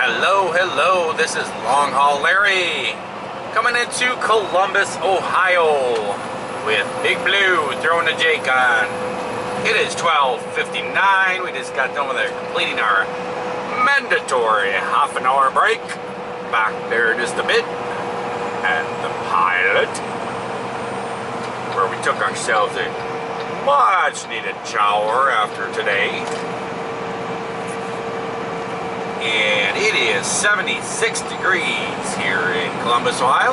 Hello, this is Long Haul Larry coming into Columbus, Ohio with Big Blue throwing the Jake on. It is 12:59. We just got done with completing our mandatory half-an-hour break. Back there just a bit at the pilot, where we took ourselves a much-needed shower after today. And it is 76 degrees here in Columbus, Ohio.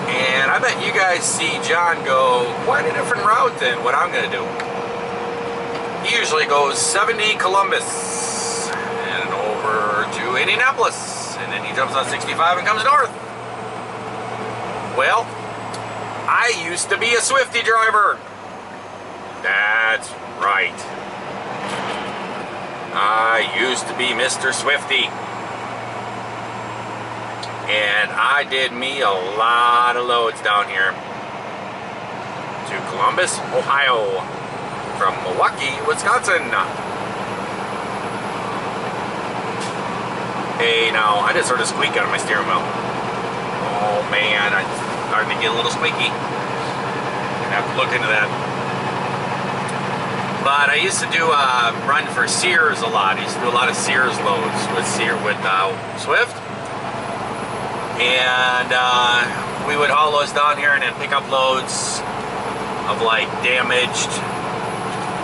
And I bet you guys see John go quite a different route than what I'm going to do. He usually goes 70 Columbus and over to Indianapolis. And then he jumps on 65 and comes north. Well, I used to be a Swifty driver. That's right. I used to be Mr. Swifty, and I did me a lot of loads down here to Columbus, Ohio, from Milwaukee, Wisconsin. Hey, now, I just heard a squeak out of my steering wheel. Oh man, I'm starting to get a little squeaky. I have to look into that. But I used to do run for Sears a lot. I used to do a lot of Sears loads with Swift, and we would haul those down here and then pick up loads of like damaged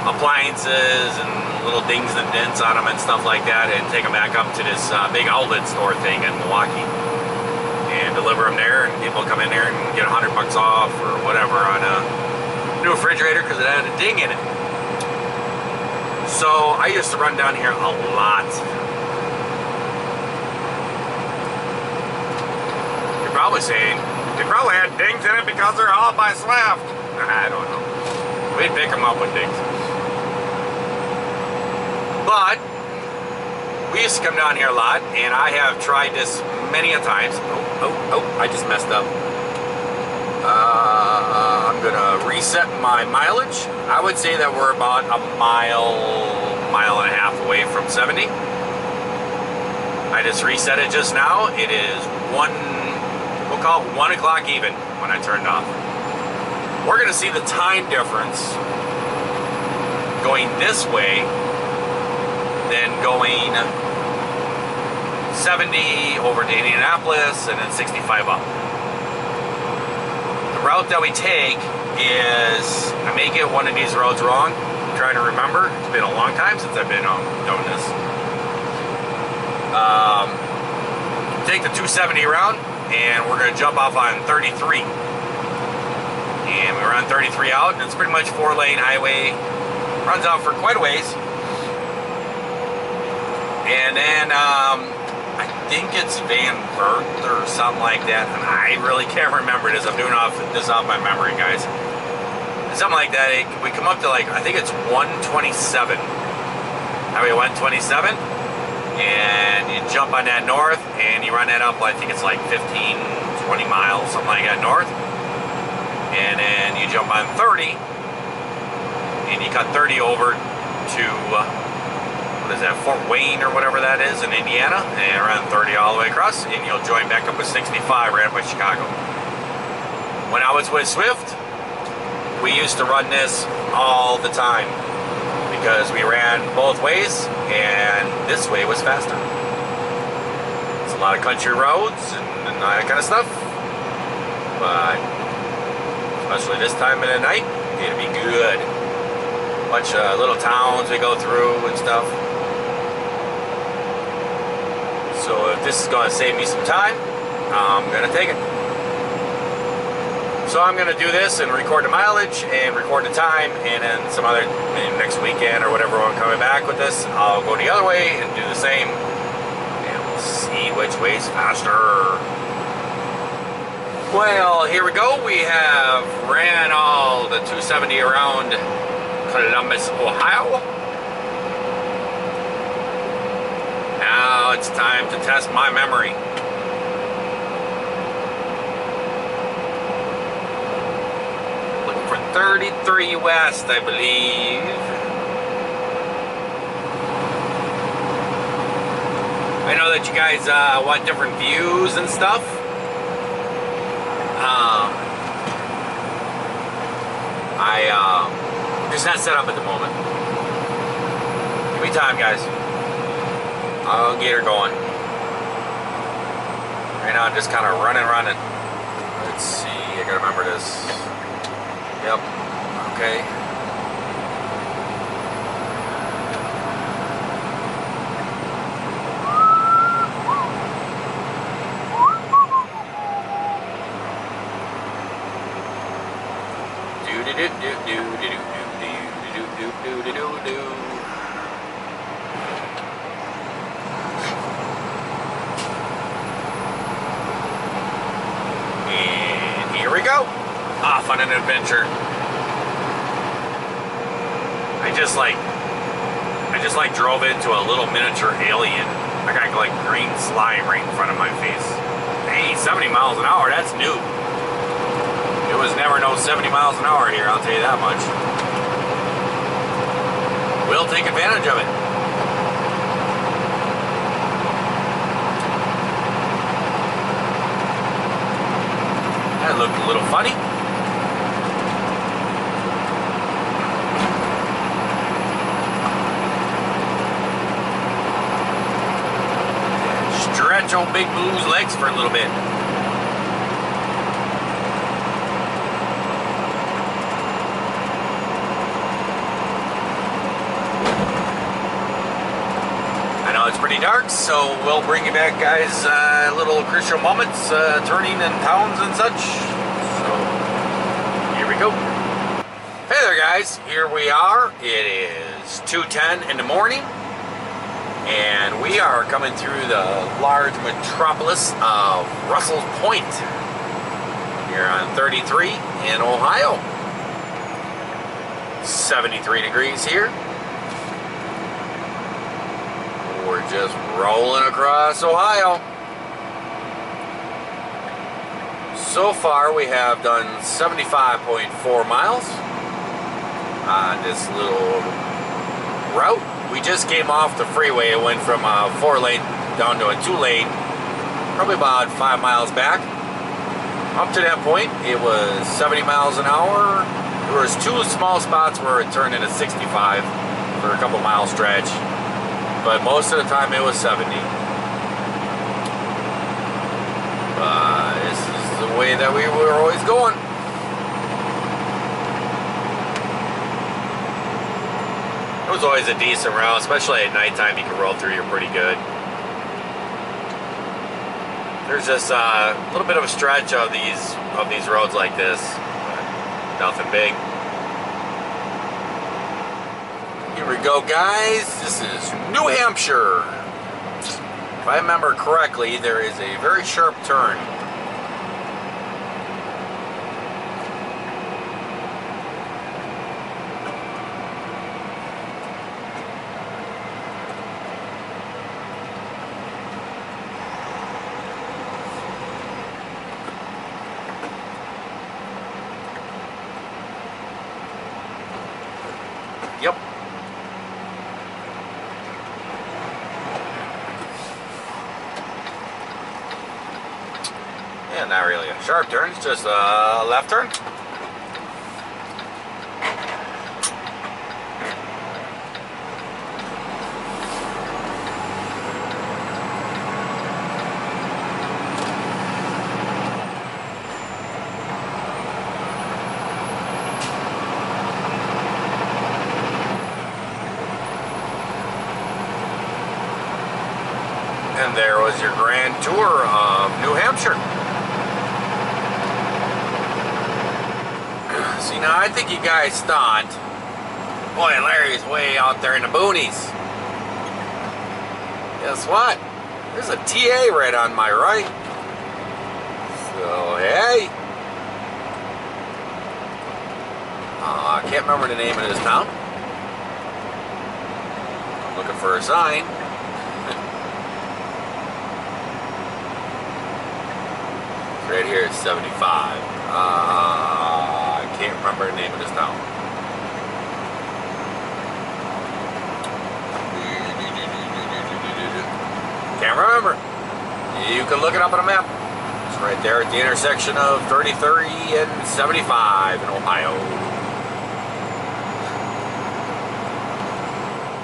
appliances and little dings and dents on them and stuff like that, and take them back up to this big outlet store thing in Milwaukee and deliver them there. And people come in there and get $100 off or whatever on a new refrigerator because it had a ding in it. So I used to run down here a lot. You're probably saying, they probably had dings in it because they're hauled by Swift. I don't know. We'd pick them up with dings. But we used to come down here a lot, and I have tried this many a times. Oh, I just messed up. I'm gonna reset my mileage. I would say that we're about a mile and a half away from 70. I just reset it just now. It is we'll call it 1 o'clock even when I turned off. We're gonna see the time difference going this way than going 70 over to Indianapolis and then 65 up. Route that we take is, I may get one of these roads wrong. I'm trying to remember. It's been a long time since I've been doing this. Take the 270 around, and we're going to jump off on 33. And we run 33 out, and it's pretty much 4-lane highway. Runs out for quite a ways. And then I think it's Van Bert or something like that. And I really can't remember this. I'm doing this off my memory, guys. Something like that. We come up to like, I think it's 127. Highway 127. And you jump on that north and you run that up, I think it's like 15, 20 miles, something like that north. And then you jump on 30. And you cut 30 over to what is that, Fort Wayne or whatever that is in Indiana, and around 30 all the way across, and you'll join back up with 65 right up by Chicago. When I was with Swift, we used to run this all the time because we ran both ways, and this way was faster. It's a lot of country roads and all that kind of stuff, but especially this time of the night, it'd be good. Bunch of little towns we go through and stuff. So if this is going to save me some time, I'm going to take it. So I'm going to do this and record the mileage and record the time, and then some other, maybe next weekend or whatever when I'm coming back with this, I'll go the other way and do the same, and we'll see which way's faster. Well, here we go. We have ran all the 270 around Columbus, Ohio. Now it's time to test my memory. Looking for 33 West, I believe. I know that you guys want different views and stuff. It's not set up at the moment. Give me time, guys. I'll get her going. Right now I'm just kind of running. Let's see, I gotta remember this. Yep, okay. And here we go, off on an adventure. I just like drove into a little miniature alien. I got like green slime right in front of my face. Hey, 70 miles an hour, that's new. It was never no 70 miles an hour here, I'll tell you that much. We'll take advantage of it. That looked a little funny. Stretch old Big Blue's legs for a little bit. It's pretty dark, so we'll bring you back, guys, little crucial moments, turning in towns and such. So, here we go. Hey there, guys. Here we are. It is 2:10 in the morning, and we are coming through the large metropolis of Russell's Point here on 33 in Ohio. 73 degrees here. We're just rolling across Ohio. So far we have done 75.4 miles on this little route. We just came off the freeway. It went from a 4-lane down to a 2-lane, probably about 5 miles back. Up to that point it was 70 miles an hour. There was 2 small spots where it turned into 65 for a couple mile stretch. But most of the time it was 70. This is the way that we were always going. It was always a decent route, especially at nighttime. You can roll through here pretty good. There's just a little bit of a stretch of these roads like this. Nothing big. Here we go, guys. This is New Hampshire. If I remember correctly, there is a very sharp turn. Yep. Yeah, not really a sharp turn, it's just a left turn. And there was your grand tour of New Hampshire. See, now I think you guys thought, boy, Larry's way out there in the boonies. Guess what? There's a TA right on my right. So, hey. I can't remember the name of this town. I'm looking for a sign. Right here it's 75. I can't remember the name of this town. Can't remember. You can look it up on a map. It's right there at the intersection of 33 and 75 in Ohio.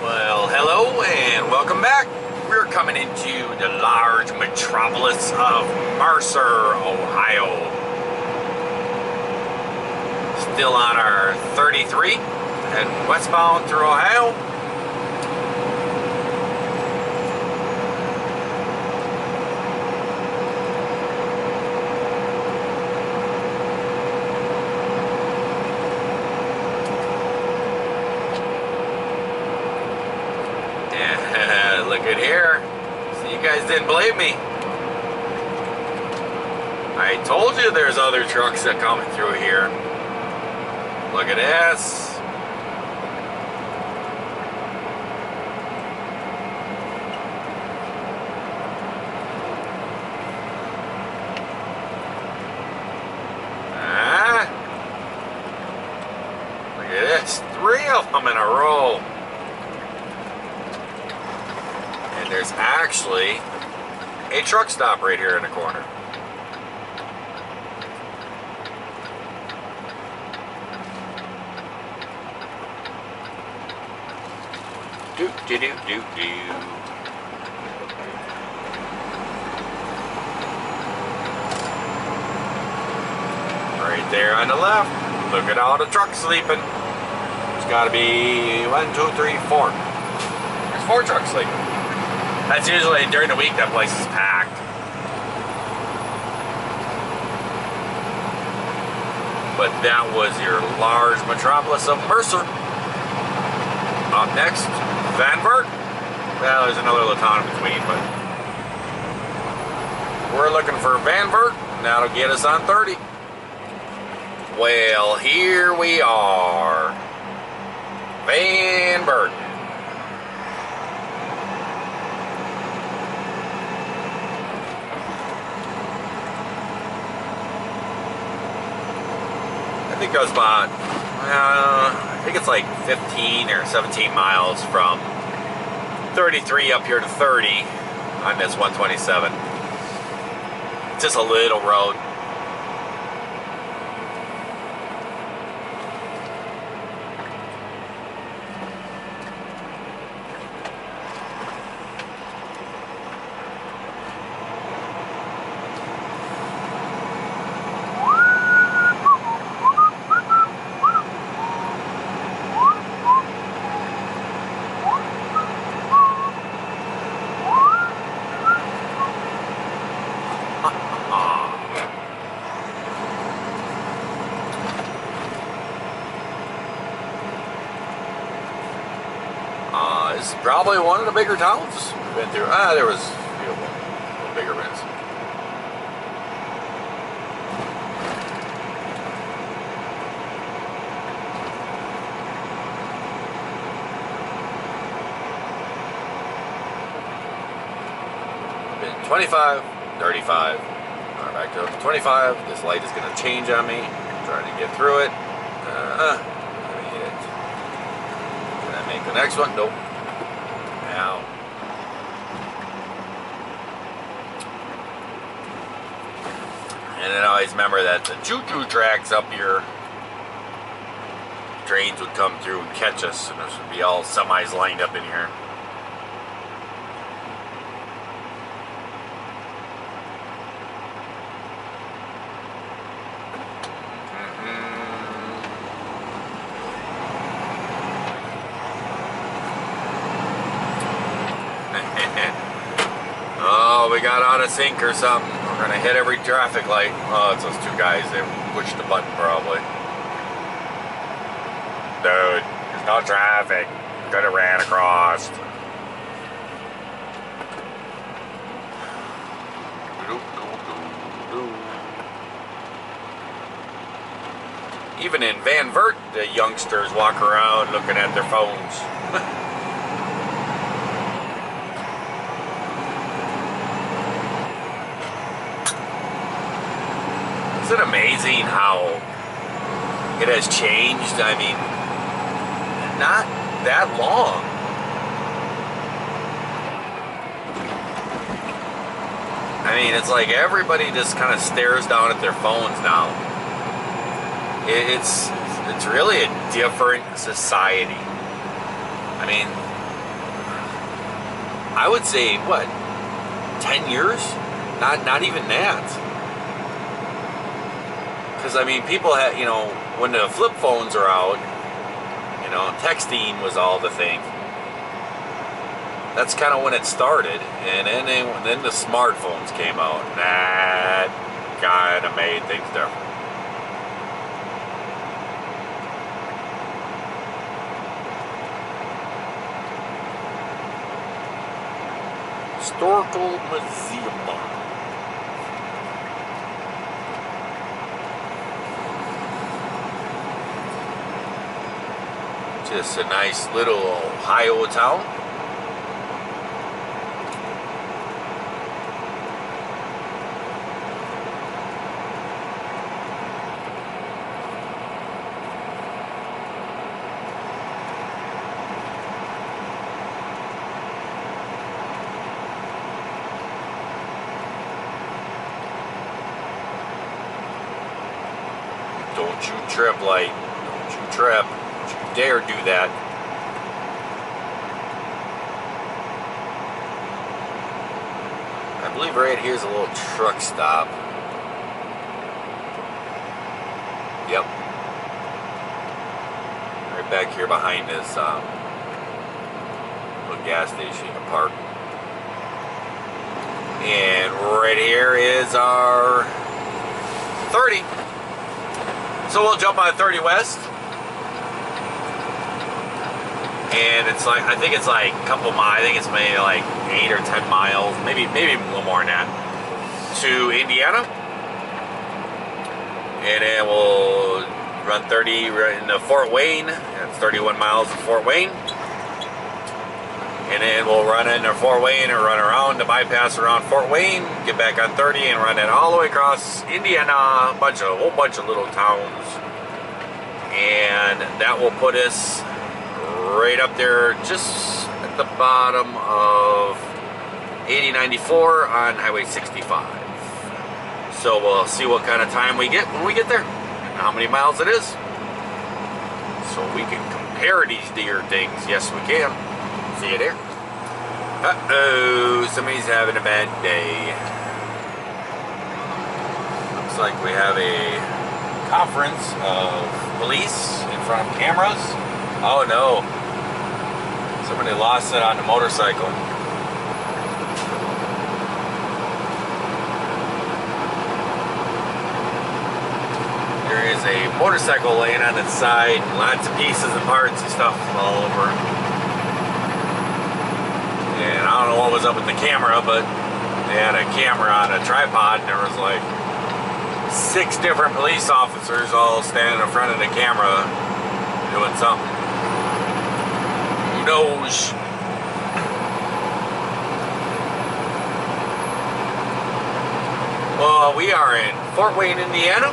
Well, hello and welcome back. We're coming into the large metropolis of Mercer, Ohio. Still on our 33 and westbound through Ohio. Look at here. So you guys didn't believe me. I told you there's other trucks that come through here. Look at this. Look at this. 3 of them in a row. And there's actually a truck stop right here in the corner. Do do do do do. Right there on the left. Look at all the trucks sleeping. There's got to be 1, 2, 3, 4. There's 4 trucks sleeping. That's usually during the week that place is packed. But that was your large metropolis of Mercer. Up next, Van Wert. Well, there's another little town in between, but we're looking for Van Wert, and that'll get us on 30. Well, here we are. Van Wert. I think it goes about, I think it's like 15 or 17 miles from 33 up here to 30 on this 127. Just a little road. This is probably one of the bigger towns we've been through. There was a few little bigger ones. Been 25, 35. All right, back to 25. This light is going to change on me. I'm trying to get through it. Let me hit it. Can I make the next one? Nope. Now. And then always remember that the choo-choo tracks up here, trains would come through and catch us, and this would be all semis lined up in here. Oh, we got out of sync or something. We're gonna hit every traffic light. Oh, it's those 2 guys. They pushed the button probably. Dude, there's no traffic. Could have ran across. Even in Van Wert, the youngsters walk around looking at their phones. Isn't it amazing how it has changed? I mean, not that long. mean, it's like everybody just kind of stares down at their phones now. It's really a different society. I mean, I would say, what, 10 years? Not even that. Because, I mean, people have, you know, when the flip phones are out, you know, texting was all the thing. That's kind of when it started. And then the smartphones came out. And that kind of made things different. Historical Museum. Just a nice little Ohio town. Don't you trip, light. Don't you trip. Don't you dare do that. I believe right here's a little truck stop. Yep. Right back here behind this little gas station you can park. And right here is our 30. So we'll jump on 30 West. And it's like, I think it's like a couple miles, I think it's maybe like 8 or 10 miles, maybe a little more than that, to Indiana. And then we'll run 30 right into Fort Wayne. That's 31 miles to Fort Wayne. And then we'll run into Fort Wayne and run around to bypass around Fort Wayne, get back on 30 and run it all the way across Indiana, a whole bunch of little towns. And that will put us right up there just at the bottom of 8094 on Highway 65. So we'll see what kind of time we get when we get there and how many miles it is. So we can compare these dear things. Yes, we can. See you there. Uh-oh, somebody's having a bad day. Looks like we have a conference of police in front of cameras. Oh no. Somebody lost it on the motorcycle. There is a motorcycle laying on its side, lots of pieces and parts and stuff all over. And I don't know what was up with the camera, but they had a camera on a tripod and there was like 6 different police officers all standing in front of the camera doing something. Who knows? Well, we are in Fort Wayne, Indiana.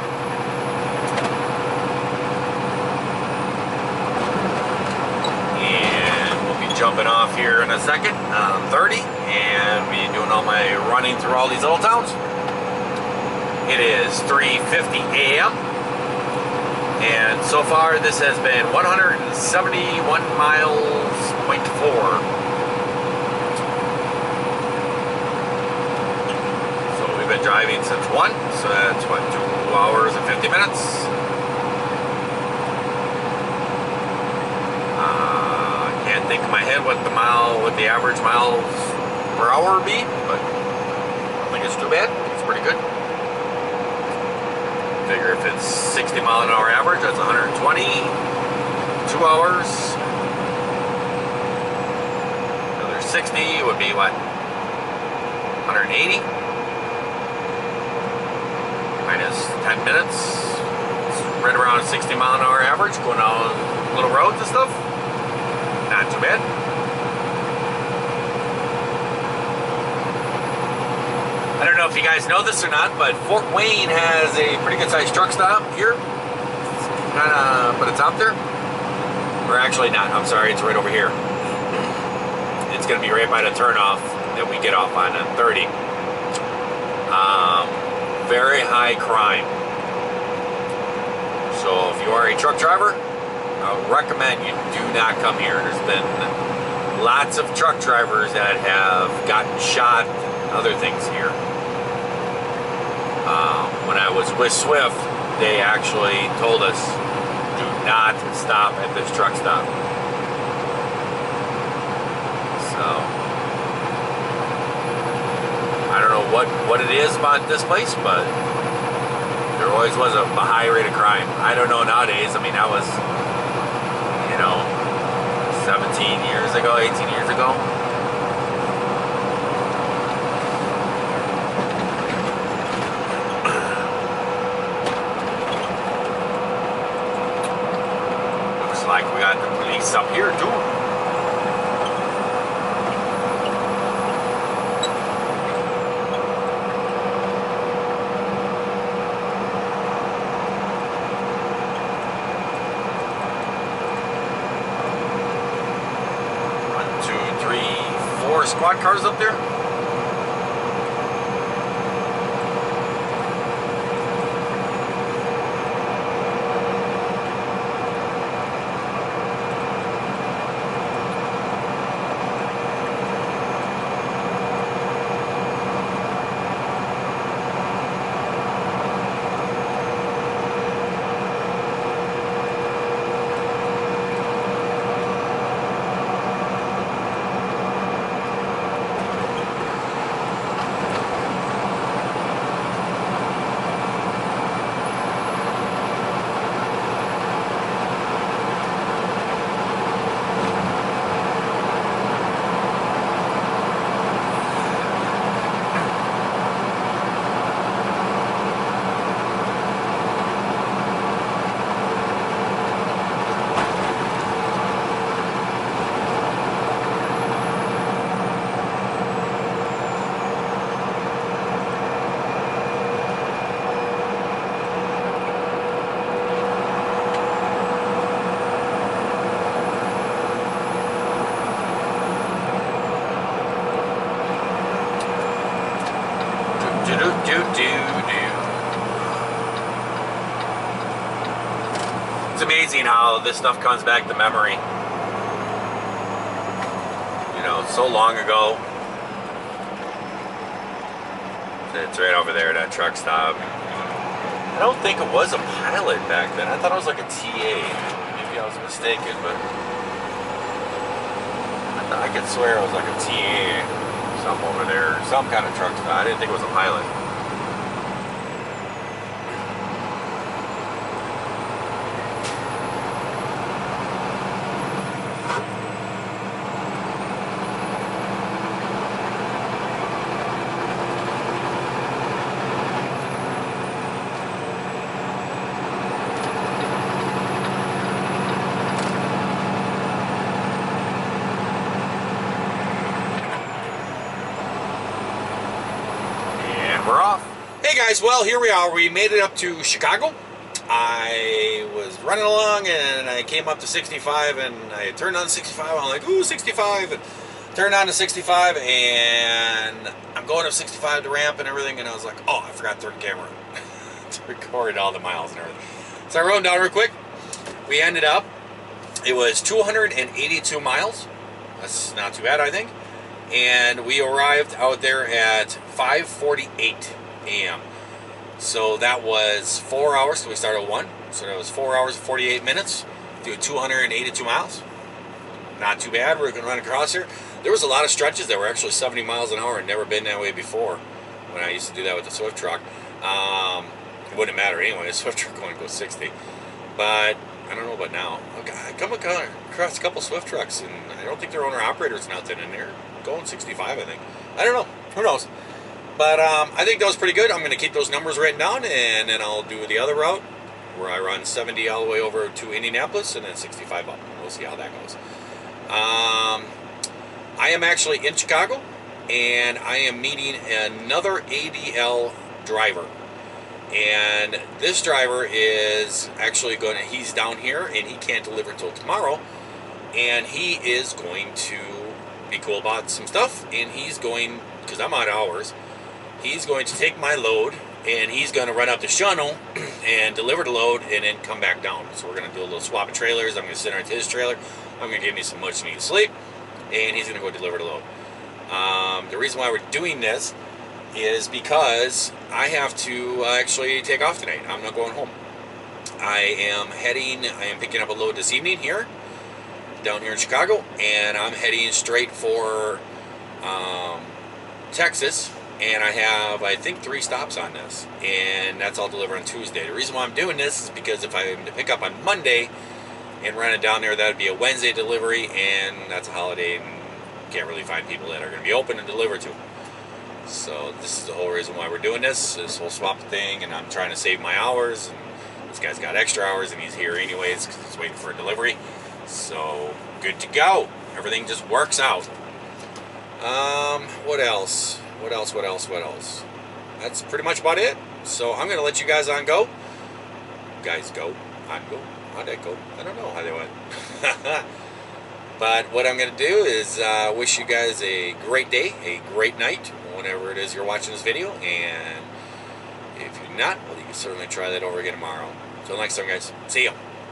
Jumping off here in a second on 30 and be doing all my running through all these little towns. It is 3:50 a.m. and so far this has been 171 miles, 0.4. So we've been driving since 1, so that's what, 2 hours and 50 minutes. Think in my head what the average miles per hour would be, but I don't think it's too bad. It's pretty good. Figure if it's 60 mile an hour average, that's 120, 2 hours. Another 60 would be what? 180 minus 10 minutes. It's right around 60 mile an hour average going on little roads and stuff. Not too bad. I don't know if you guys know this or not, but Fort Wayne has a pretty good sized truck stop here. But it's out there. Or actually not, I'm sorry, it's right over here. It's going to be right by the turnoff that we get off on 30. Very high crime. So if you are a truck driver, I would recommend you do not come here. There's been lots of truck drivers that have gotten shot and other things here. When I was with Swift, they actually told us, do not stop at this truck stop. So, I don't know what it is about this place, but there always was a high rate of crime. I don't know nowadays. I mean, that was, you know, 17 years ago, 18 years ago. Looks like we got the police up here too. Squad cars up there. It's amazing how this stuff comes back to memory. You know, so long ago. It's right over there, that truck stop. I don't think it was a pilot back then. I thought it was like a TA. Maybe I was mistaken, but I could swear it was like a TA. Something over there, some kind of truck stop. I didn't think it was a pilot. Hey guys, well here we are. We made it up to Chicago. I was running along and I came up to 65 and I turned on 65. I'm like, ooh, 65, and turned on to 65 and I'm going up 65 to ramp and everything, and I was like, oh, I forgot to turn the camera to record all the miles and everything. So I wrote down real quick. We ended up, it was 282 miles. That's not too bad, I think. And we arrived out there at 5:48 a.m. So that was 4 hours. So we started at 1. So that was 4 hours and 48 minutes. Do 282 miles. Not too bad. We're going to run across here. There was a lot of stretches that were actually 70 miles an hour and never been that way before when I used to do that with the Swift truck. It wouldn't matter anyway. The Swift truck only goes 60. But I don't know about now. I come across a couple Swift trucks and I don't think they're owner-operators nothing, and they're going 65, I think. I don't know. Who knows? But I think that was pretty good. I'm going to keep those numbers written down, and then I'll do the other route where I run 70 all the way over to Indianapolis and then 65 up. We'll see how that goes. I am actually in Chicago, and I am meeting another ADL driver. And this driver is actually going to, he's down here, and he can't deliver until tomorrow. And he is going to be cool about some stuff, and he's going, because I'm out of hours, he's going to take my load and he's going to run up the shuttle and deliver the load and then come back down. So we're going to do a little swap of trailers. I'm going to sit into his trailer. I'm going to give me some much needed sleep, and he's going to go deliver the load. The reason why we're doing this is because I have to actually take off tonight. I'm not going home. I am picking up a load this evening here, down here in Chicago, and I'm heading straight for Texas, and I have, I think, 3 stops on this, and that's all delivered on Tuesday. The reason why I'm doing this is because if I'm to pick up on Monday and run it down there, that would be a Wednesday delivery, and that's a holiday, and can't really find people that are going to be open and deliver to. So this is the whole reason why we're doing this whole swap thing, and I'm trying to save my hours, and this guy's got extra hours, and he's here anyways because he's waiting for a delivery. So good to go. Everything just works out. What else? What else? That's pretty much about it. So I'm going to let you guys on go. Guys go. On go. How'd that go? I don't know how they went. But what I'm going to do is wish you guys a great day, a great night, whenever it is you're watching this video. And if you're not, well, you can certainly try that over again tomorrow. Until next time, guys. See ya.